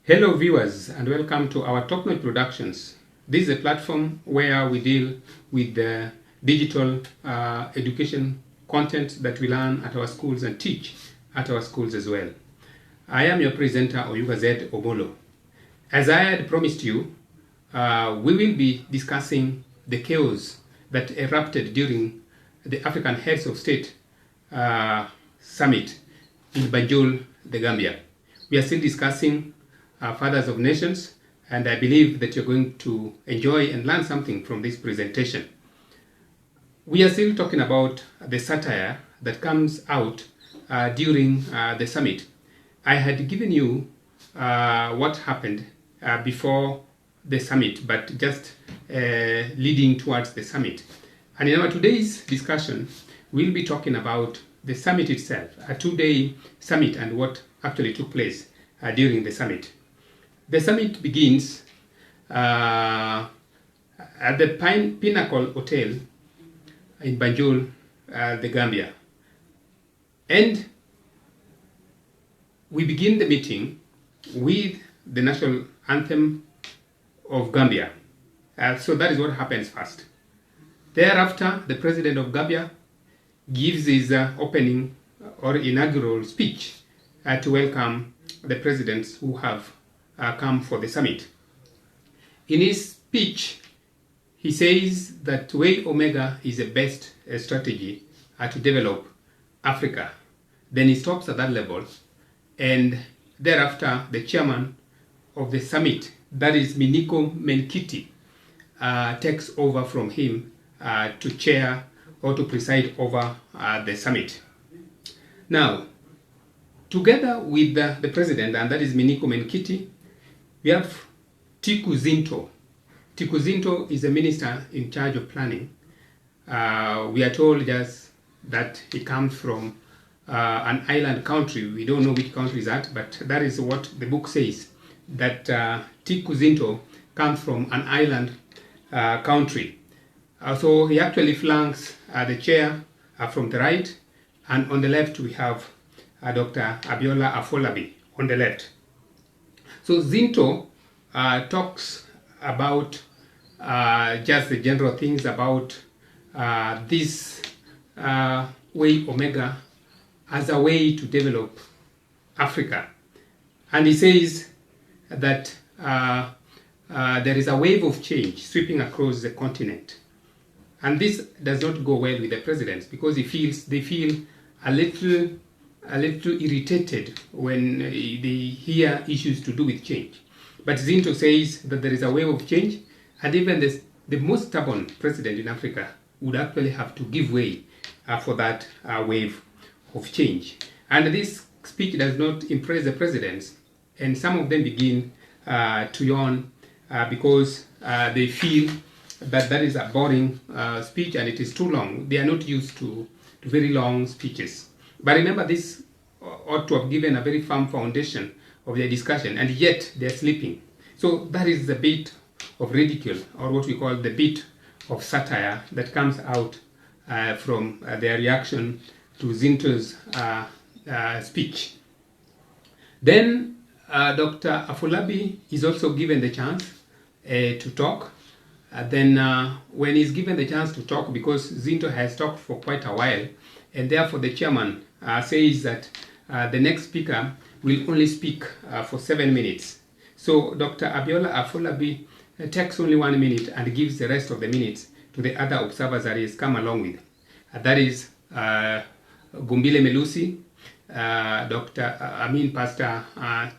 Hello viewers and welcome to our Top-Notch Productions. This is a platform where we deal with the digital education content that we learn at our schools and teach at our schools as well. I am your presenter Oyuga Z Obolo. As I had promised you, we will be discussing the chaos that erupted during the African Heads of State Summit in Banjul, the Gambia. We are still discussing Fathers of Nations, and I believe that you're going to enjoy and learn something from this presentation. We are still talking about the satire that comes out during the summit. I had given you what happened before the summit, but just leading towards the summit. And in our today's discussion, we'll be talking about the summit itself, a two-day summit, and what actually took place during the summit. The summit begins at the Pinnacle Hotel in Banjul, the Gambia. And we begin the meeting with the national anthem of Gambia. So that is what happens first. Thereafter, the president of Gambia gives his opening or inaugural speech to welcome the presidents who have come for the summit. In his speech, he says that Way Omega is the best strategy to develop Africa. Then he stops at that level, and thereafter the chairman of the summit, that is Miniko Menkiti, takes over from him to chair or to preside over the summit. Now, together with the president, and that is Miniko Menkiti, we have Tiku Zinto. Tiku Zinto is a minister in charge of planning. We are told just that he comes from an island country. We don't know which country is that, but that is what the book says, that Tiku Zinto comes from an island country. So he actually flanks the chair from the right, and on the left we have Dr. Abiola Afolabi on the left. So Zinto talks about just the general things about this Way Omega as a way to develop Africa. And he says that there is a wave of change sweeping across the continent. And this does not go well with the presidents, because they feel a little irritated when they hear issues to do with change. But Zinto says that there is a wave of change, and even the most stubborn president in Africa would actually have to give way for that wave of change. And this speech does not impress the presidents, and some of them begin to yawn because they feel that is a boring speech and it is too long. They are not used to very long speeches. But remember, this ought to have given a very firm foundation of their discussion, and yet they're sleeping. So that is the bit of ridicule, or what we call the bit of satire, that comes out from their reaction to Zinto's speech. Then Dr. Afolabi is also given the chance to talk. Then when he's given the chance to talk, because Zinto has talked for quite a while, and therefore the chairman says that the next speaker will only speak for 7 minutes. So Dr. Abiola Afolabi takes only 1 minute and gives the rest of the minutes to the other observers that he has come along with. That is Gumbile Melusi, Pastor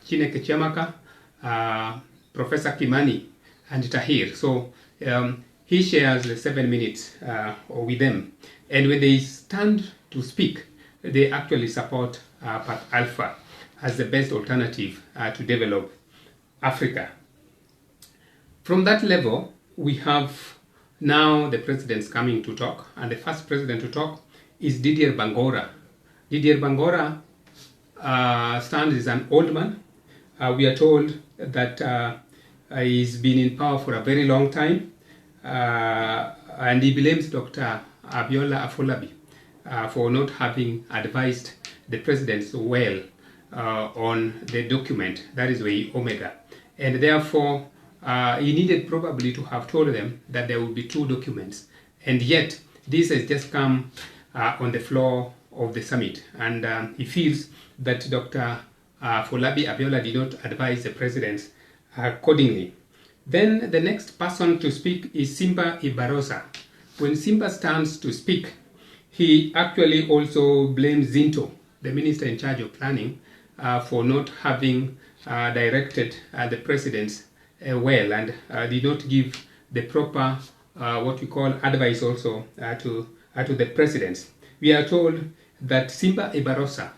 Chineke Chiamaka, Professor Kimani, and Tahir. So he shares the 7 minutes with them. And when they stand to speak, they actually support Path Alpha as the best alternative to develop Africa. From that level, we have now the presidents coming to talk, and the first president to talk is Didier Bangora. Didier Bangora stands as an old man. We are told that he's been in power for a very long time, and he blames Dr. Abiola Afolabi for not having advised the presidents well on the document, that is way Omega. And therefore, he needed probably to have told them that there would be 2 documents. And yet, this has just come on the floor of the summit. And he feels that Dr. Folabi Abiola did not advise the president accordingly. Then the next person to speak is Simba Ibarosa. When Simba stands to speak, he actually also blames Zinto, the minister in charge of planning, for not having directed the president well, and did not give the proper what we call advice also to the presidents. We are told that Simba Ibarosa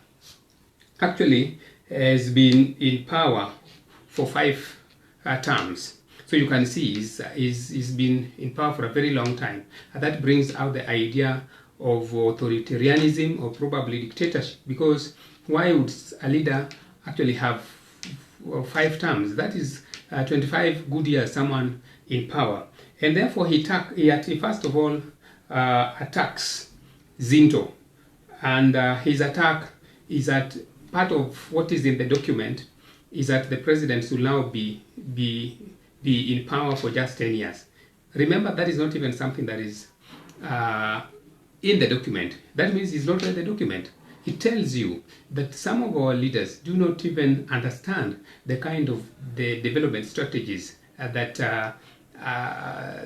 actually has been in power for 5 terms. So you can see he's been in power for a very long time. And that brings out the idea of authoritarianism or probably dictatorship, because why would a leader actually have 5 terms? That is 25 good years someone in power. And therefore he first of all attacks Zinto, and his attack is that part of what is in the document is that the president will now be in power for just 10 years. Remember, that is not even something that is in the document. That means he's not read the document. It tells you that some of our leaders do not even understand the kind of the development strategies that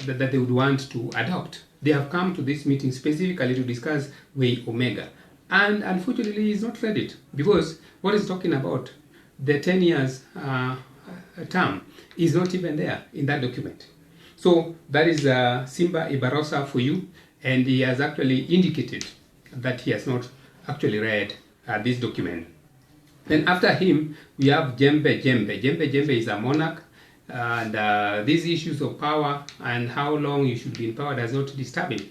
they would want to adopt. They have come to this meeting specifically to discuss Way Omega. And unfortunately, he's not read it, because what he's talking about, the 10 years term, is not even there in that document. So that is Simba Ibarosa for you, and he has actually indicated that he has not actually read this document. Then after him, we have Jembe Jembe. Jembe Jembe is a monarch, and these issues of power and how long you should be in power does not disturb him.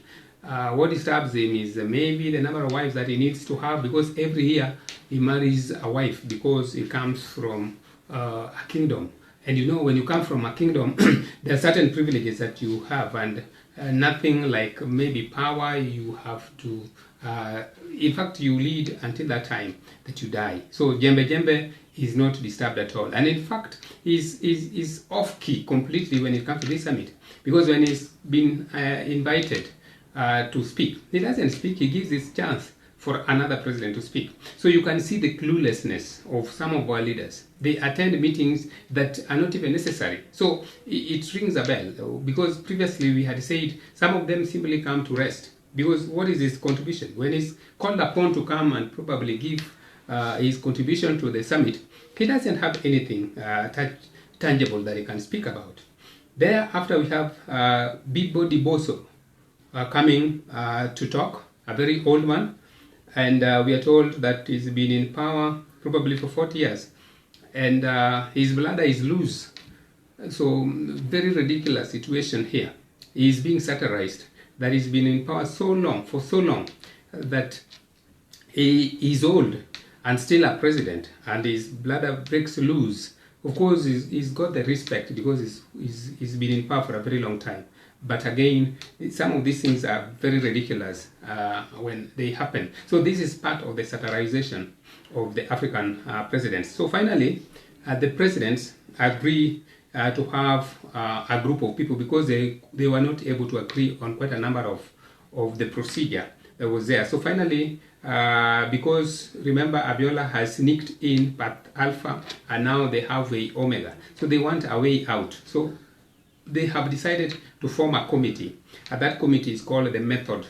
What disturbs him is maybe the number of wives that he needs to have, because every year he marries a wife because he comes from a kingdom. And you know, when you come from a kingdom, there are certain privileges that you have, and nothing like maybe power. You have to, in fact, you lead until that time that you die. So Jembe Jembe is not disturbed at all. And in fact, is off key completely when it comes to this summit, because when he's been invited to speak, he doesn't speak. He gives his chance for another president to speak. So you can see the cluelessness of some of our leaders. They attend meetings that are not even necessary. So it rings a bell, because previously we had said some of them simply come to rest. Because what is his contribution? When he's called upon to come and probably give his contribution to the summit, he doesn't have anything tangible that he can speak about. Thereafter we have Big Body Boso coming to talk, a very old man. And we are told that he's been in power probably for 40 years. And his bladder is loose. So, very ridiculous situation here. He's being satirized that he's been in power for so long, that he is old and still a president, and his bladder breaks loose. Of course, he's got the respect because he's been in power for a very long time. But again, some of these things are very ridiculous when they happen. So this is part of the satirization of the African presidents. So finally, the presidents agree to have a group of people, because they were not able to agree on quite a number of the procedure that was there. So finally, because remember, Abiola has sneaked in Path Alpha, and now they have a Omega. So they want a way out. So they have decided to form a committee, and that committee is called the Method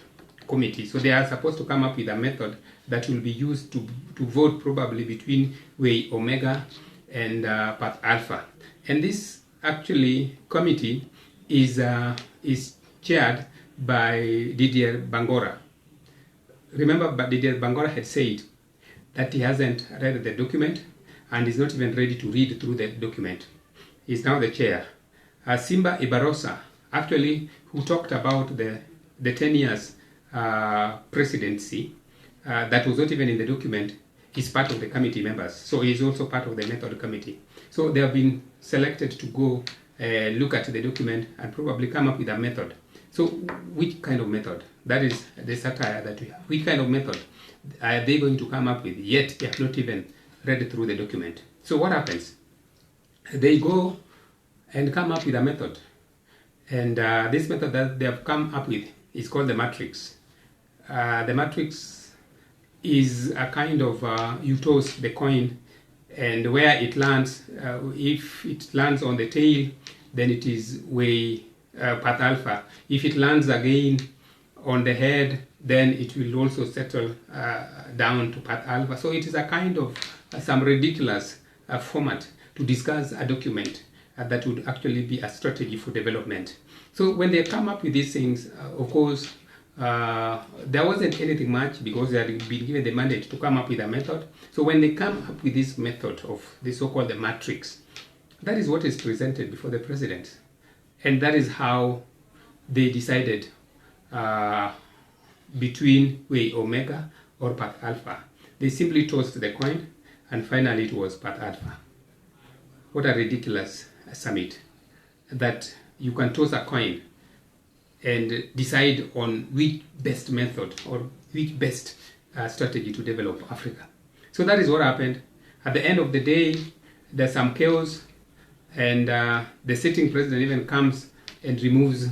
Committee. So they are supposed to come up with a method that will be used to vote probably between Way Omega and Path Alpha. And this actually committee is chaired by Didier Bangora. Remember, Didier Bangora had said that he hasn't read the document and is not even ready to read through the document. He's now the chair. Simba Ibarosa, actually, who talked about the 10 years presidency that was not even in the document, is part of the committee members. So he's also part of the Method Committee. So they have been selected to go look at the document and probably come up with a method. So which kind of method? That is the satire that we have. Which kind of method are they going to come up with? Yet they have not even read through the document. So what happens? They go and come up with a method. And this method that they have come up with is called the matrix. The matrix is a kind of, you toss the coin, and where it lands, if it lands on the tail, then it is way path alpha. If it lands again on the head, then it will also settle down to path alpha. So it is a kind of some ridiculous format to discuss a document that would actually be a strategy for development. So when they come up with these things, of course, there wasn't anything much because they had been given the mandate to come up with a method. So when they come up with this method of the so-called the matrix, that is what is presented before the president. And that is how they decided between way omega or path alpha. They simply tossed the coin, and finally it was path alpha. What a ridiculous summit, that you can toss a coin and decide on which best method or which best strategy to develop Africa. So that is what happened. At the end of the day, there's some chaos, and the sitting president even comes and removes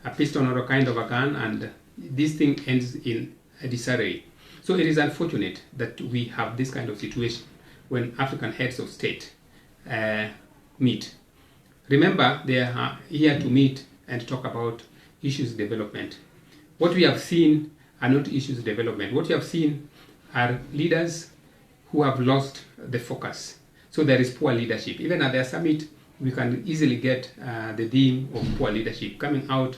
a piston or a kind of a gun, and this thing ends in a disarray. So it is unfortunate that we have this kind of situation when African heads of state meet. Remember, they are here to meet and talk about issues development. What we have seen are not issues development. What you have seen are leaders who have lost the focus. So there is poor leadership. Even at their summit, we can easily get the theme of poor leadership coming out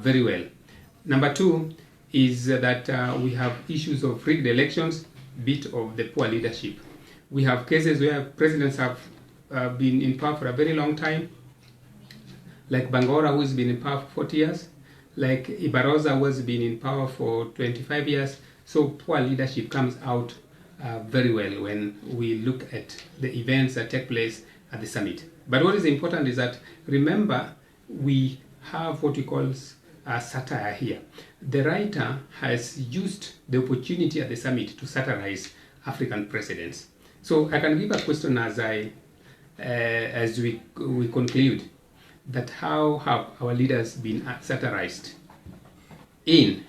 very well. Number two is that we have issues of rigged elections, bit of the poor leadership. We have cases where presidents have been in power for a very long time, like Bangora, who has been in power for 40 years, like Ibaroza, who has been in power for 25 years. So poor leadership comes out very well when we look at the events that take place at the summit. But what is important is that, remember, we have what we call satire here. The writer has used the opportunity at the summit to satirize African presidents. So I can give a question as we conclude, that how have our leaders been satirized in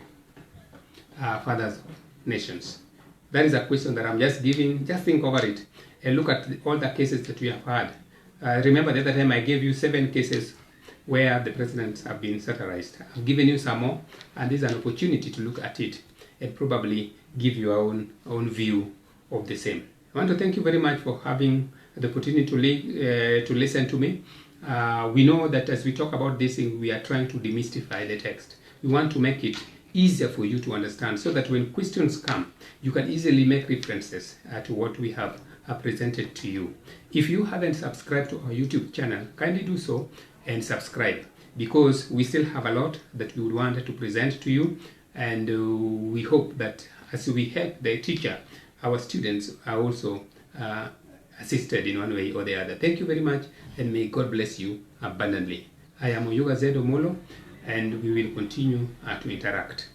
fathers nations? That is a question that I'm just giving. Just think over it and look at all the cases that we have had. Remember the other time I gave you 7 cases where the presidents have been satirized. I've given you some more, and this is an opportunity to look at it and probably give your own view of the same. I want to thank you very much for having the opportunity to listen to me. We know that as we talk about this thing, we are trying to demystify the text. We want to make it easier for you to understand, so that when questions come, you can easily make references to what we have presented to you. If you haven't subscribed to our YouTube channel, kindly do so and subscribe, because we still have a lot that we would want to present to you, and we hope that as we help the teacher, our students are also assisted in one way or the other. Thank you very much, and may God bless you abundantly. I am Oyuga Zedo Molo, and we will continue to interact.